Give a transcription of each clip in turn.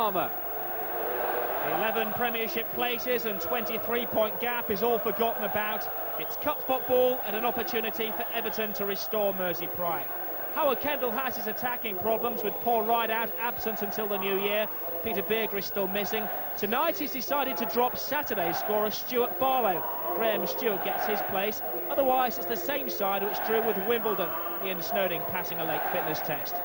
Armour. 11 Premiership places and 23-point gap is all forgotten about. It's cup football and an opportunity for Everton to restore Mersey pride. Howard Kendall has his attacking problems, with Paul Rideout absent until the new year. Peter Berger is still missing. Tonight he's decided to drop Saturday's scorer Stuart Barlow. Graham Stewart gets his place. Otherwise it's the same side which drew with Wimbledon. Ian Snowdon passing a late fitness test.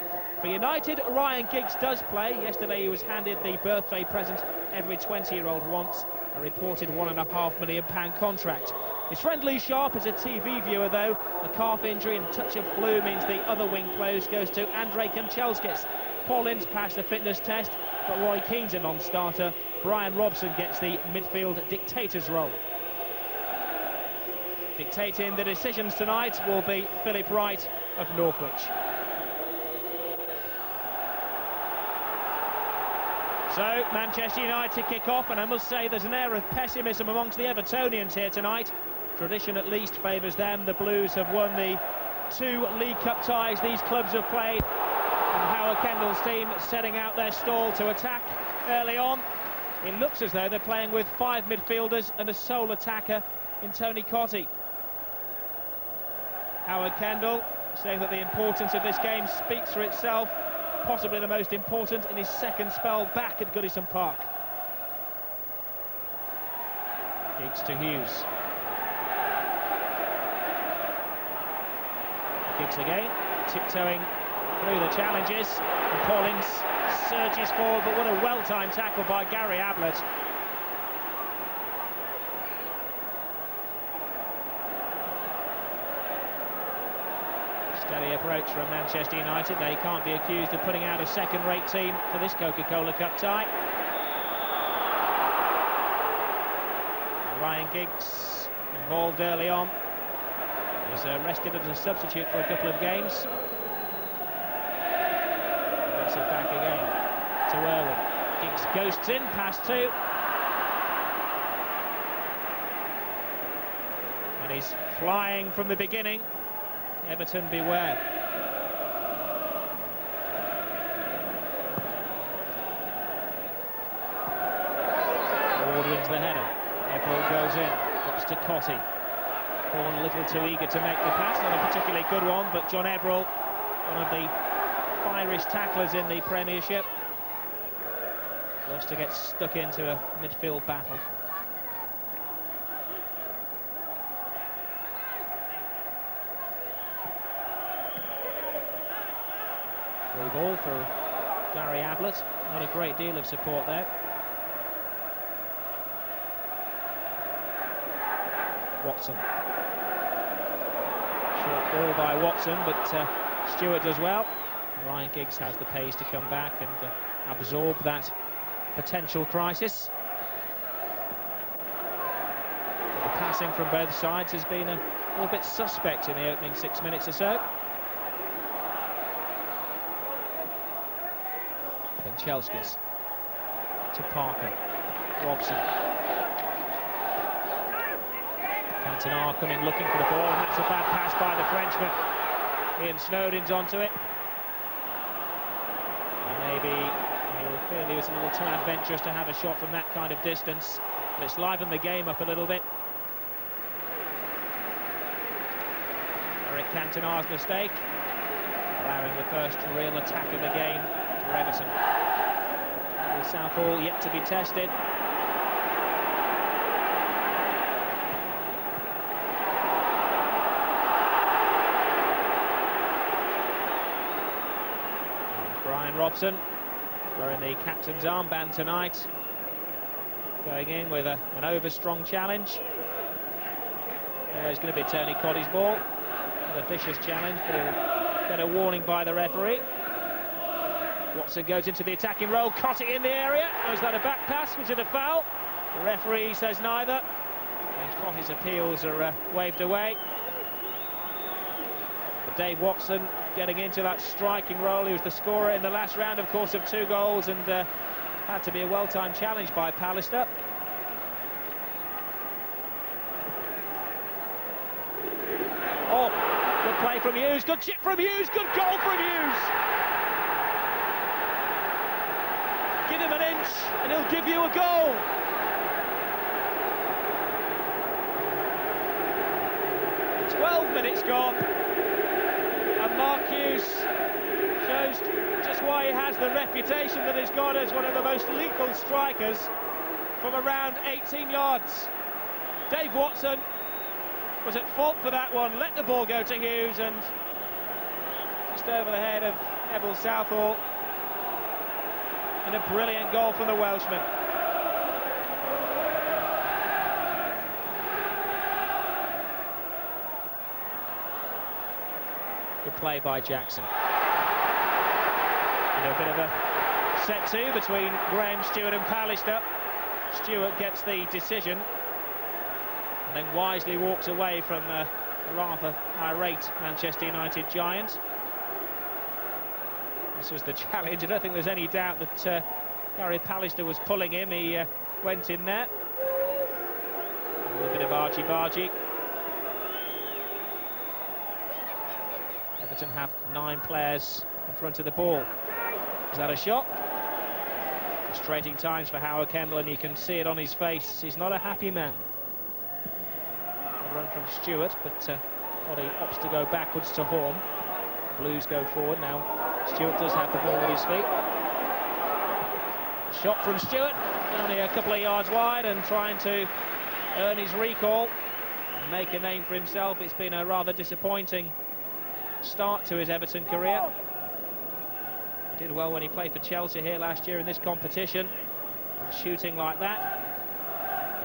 For United, Ryan Giggs does play. Yesterday he was handed the birthday present every 20-year-old wants, a reported £1.5 million contract. His friend Lee Sharp is a TV viewer, though. A calf injury and touch of flu means the other wing post goes to Andrei Kanchelskis. Paul Ince passed the fitness test, but Roy Keane's a non-starter. Brian Robson gets the midfield dictator's role. Dictating the decisions tonight will be Philip Wright of Northwich. So, Manchester United kick off, and I must say there's an air of pessimism amongst the Evertonians here tonight. Tradition at least favours them. The Blues have won the 2 League Cup ties these clubs have played, and Howard Kendall's team setting out their stall to attack early on. It looks as though they're playing with 5 midfielders and a sole attacker in Tony Cottee. Howard Kendall saying that the importance of this game speaks for itself. Possibly the most important in his second spell back at Goodison Park. Giggs to Hughes. Giggs again, tiptoeing through the challenges. And Paul Ince surges forward, but what a well-timed tackle by Gary Ablett. Steady approach from Manchester United. They can't be accused of putting out a second-rate team for this Coca-Cola Cup tie. Ryan Giggs involved early on. He was rested as a substitute for a couple of games. Gets it back again to Irwin. Giggs ghosts in, pass 2. And he's flying from the beginning. Everton beware. Ward wins the header. Ebrel goes in, drops to Cottee. Horn a little too eager to make the pass, not a particularly good one, but John Ebrel, one of the fieriest tacklers in the Premiership, loves to get stuck into a midfield battle. Free ball for Gary Ablett. Not a great deal of support there. Watson. Short ball by Watson, but Stewart does well. Ryan Giggs has the pace to come back and absorb that potential crisis. But the passing from both sides has been a little bit suspect in the opening 6 minutes or so. Kanchelskis to Parker. Robson. Cantona coming looking for the ball, and that's a bad pass by the Frenchman. Ian Snowdon's onto it. And maybe he'll feel he was a little too adventurous to have a shot from that kind of distance, but it's livened the game up a little bit. Eric Cantona's mistake, allowing the first real attack of the game for Everton. The Southall yet to be tested. And Brian Robson wearing the captain's armband tonight, going in with an over-strong challenge. Always going to be Tony Cottee's ball. A vicious challenge, but he'll get a warning by the referee. Watson goes into the attacking role. Cottee in the area. Was that a back pass? Was it a foul? The referee says neither. And Cottee's appeals are waved away. But Dave Watson getting into that striking role. He was the scorer in the last round, of course, of 2 goals, and had to be a well-timed challenge by Pallister. Oh, good play from Hughes. Good chip from Hughes. Good goal from Hughes. Give him an inch and he'll give you a goal. Minutes gone, and Mark Hughes shows just why he has the reputation that he's got as one of the most lethal strikers from around 18 yards. Dave Watson was at fault for that one, let the ball go to Hughes, and just over the head of Neville Southall, and a brilliant goal from the Welshman. Good play by Jackson. And a bit of a set-to between Graham, Stewart and Pallister. Stewart gets the decision and then wisely walks away from a rather irate Manchester United giant. This was the challenge. I don't think there's any doubt that Gary Pallister was pulling him. He went in there. A little bit of argy-bargy. Everton have 9 players in front of the ball. Is that a shot? Frustrating times for Howard Kendall, and you can see it on his face. He's not a happy man. A run from Stewart, but Oddy opts to go backwards to Horn. Blues go forward now. Stewart does have the ball at his feet. Shot from Stewart, only a couple of yards wide, and trying to earn his recall and make a name for himself. It's been a rather disappointing start to his Everton career. He did well when he played for Chelsea here last year in this competition, and shooting like that.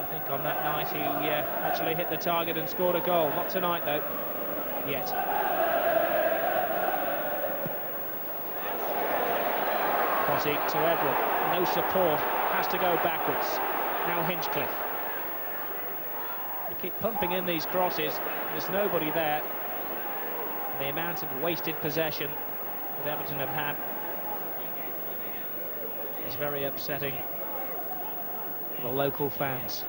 I think on that night he actually hit the target and scored a goal. Not tonight though, yet. Crosby to Everett, no support, has to go backwards. Now Hinchcliffe. They keep pumping in these crosses, there's nobody there. The amount of wasted possession that Everton have had is very upsetting for the local fans.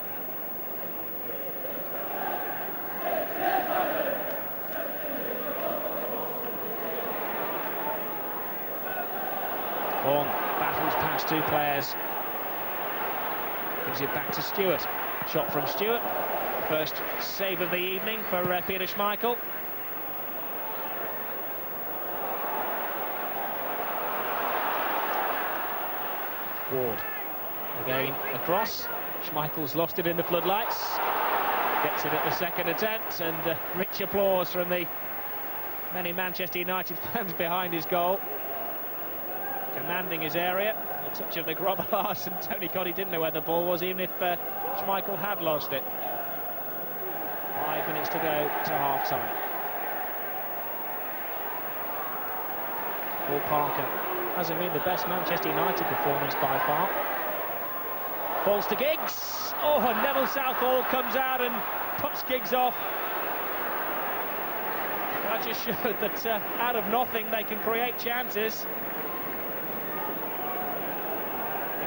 Horn battles past 2 players, gives it back to Stewart. Shot from Stewart, first save of the evening for Peter Schmeichel. Ward again across. Schmeichel's lost it in the floodlights, gets it at the second attempt, and rich applause from the many Manchester United fans behind his goal, commanding his area. A touch of the Grobbelaars, and Tony Coddy didn't know where the ball was, even if Schmeichel had lost it. 5 minutes to go to half-time. Paul Parker hasn't been the best Manchester United performance by far. Falls to Giggs. Oh, and Neville Southall comes out and puts Giggs off. That just showed that out of nothing they can create chances.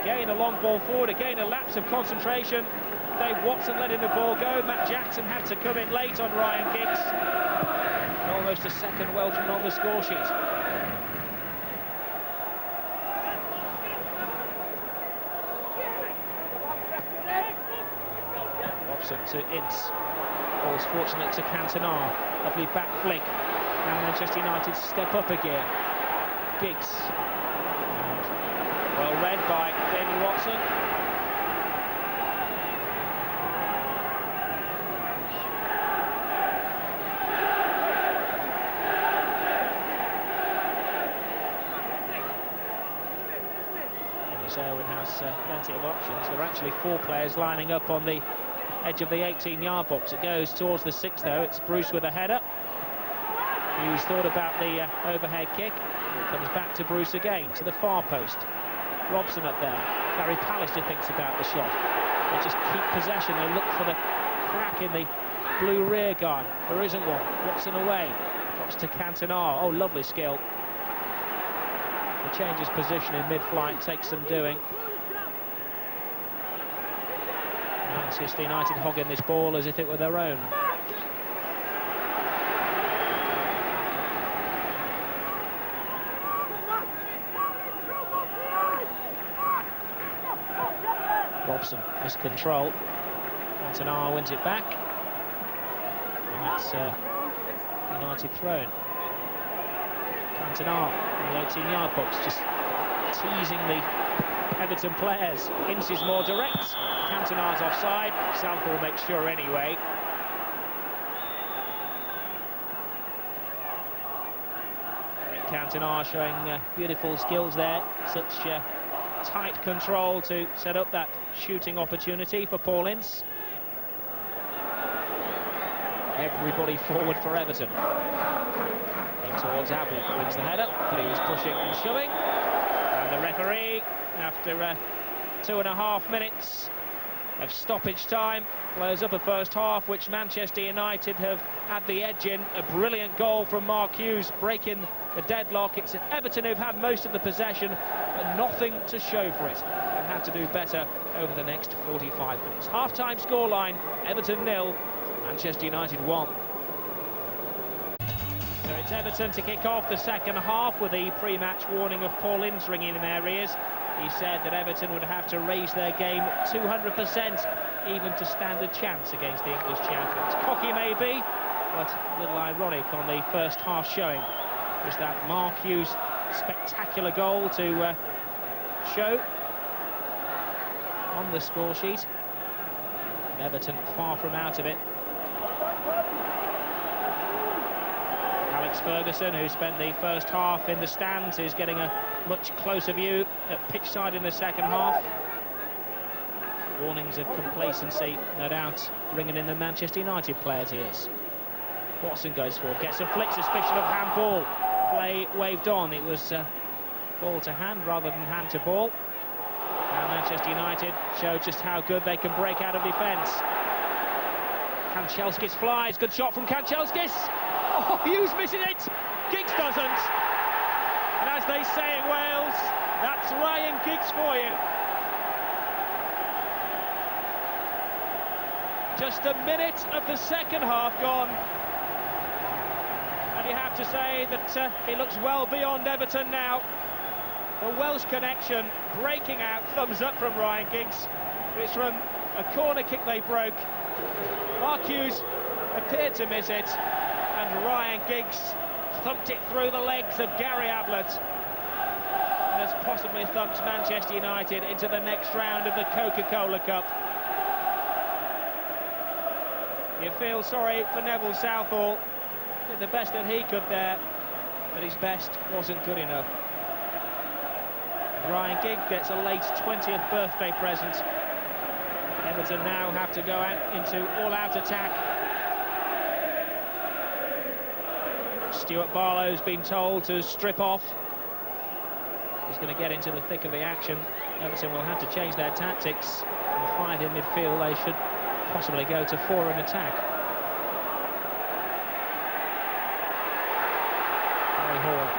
Again a long ball forward, again a lapse of concentration. Dave Watson letting the ball go. Matt Jackson had to come in late on Ryan Giggs. And almost a second Welshman on the score sheet. To Ince. Ball's fortunate to Cantona. Lovely back flick. Now Manchester United step up again. Giggs. Well read by David Watson. Dennis Irwin has plenty of options. There are actually 4 players lining up on the edge of the 18-yard box. It goes towards the 6 though. It's Bruce with a header. Hughes thought about the overhead kick. It comes back to Bruce again, to the far post. Robson up there. Gary Pallister thinks about the shot. They just keep possession. They look for the crack in the blue rear guard. There isn't one. Robson away. Drops to Cantona. Oh, lovely skill. He changes position in mid-flight, takes some doing. Manchester United hogging this ball as if it were their own. Robson missed control. Cantona wins it back. And that's United thrown. Cantona in the 18-yard box, just teasing the Everton players. Ince is more direct. Cantona's offside. Southall makes sure anyway. Cantona showing beautiful skills there. Such tight control to set up that shooting opportunity for Paul Ince. Everybody forward for Everton. In towards Ablett, wins the header, but he was pushing and shoving. And the referee, after 2.5 minutes of stoppage time, blows up a first half which Manchester United have had the edge in. A brilliant goal from Mark Hughes, breaking the deadlock. It's Everton who've had most of the possession, but nothing to show for it. They'll have to do better over the next 45 minutes. Half-time scoreline, Everton 0, Manchester United 1. So it's Everton to kick off the second half with the pre-match warning of Paul Ince ringing in their ears. He said that Everton would have to raise their game 200% even to stand a chance against the English champions. Cocky maybe, but a little ironic on the first half showing. Was that Mark Hughes' spectacular goal to show on the score sheet. And Everton far from out of it. Alex Ferguson, who spent the first half in the stands, is getting a much closer view at pitch side in the second half. Warnings of complacency, no doubt, ringing in the Manchester United players' ears. Watson goes forward, gets a flick, suspicion of handball. Play waved on. It was ball to hand rather than hand to ball. Now Manchester United show just how good they can break out of defence. Kanchelskis flies, good shot from Kanchelskis. Oh, Hughes missing it. Giggs doesn't. And as they say in Wales, that's Ryan Giggs for you. Just a minute of the second half gone. And you have to say that he looks well beyond Everton now. The Welsh connection breaking out. Thumbs up from Ryan Giggs. It's from a corner kick they broke. Mark Hughes appeared to miss it, and Ryan Giggs thumped it through the legs of Gary Ablett, and has possibly thumped Manchester United into the next round of the Coca-Cola Cup. You feel sorry for Neville Southall. Did the best that he could there, but his best wasn't good enough. Ryan Giggs gets a late 20th birthday present. Everton now have to go out into all-out attack. Stuart Barlow's been told to strip off. He's going to get into the thick of the action. Everton will have to change their tactics. From 5 in midfield, they should possibly go to 4 in attack. Harry Horn.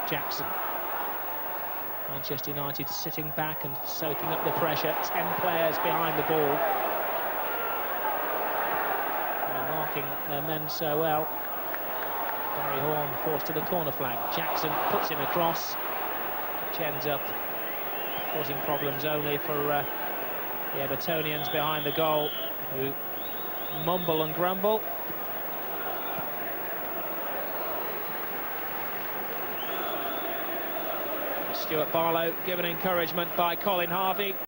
Jackson. Manchester United sitting back and soaking up the pressure. 10 players behind the ball. They're marking their men so well. Barry Horn forced to the corner flag. Jackson puts him across, which ends up causing problems only for the Evertonians behind the goal, who mumble and grumble. Stuart Barlow given encouragement by Colin Harvey.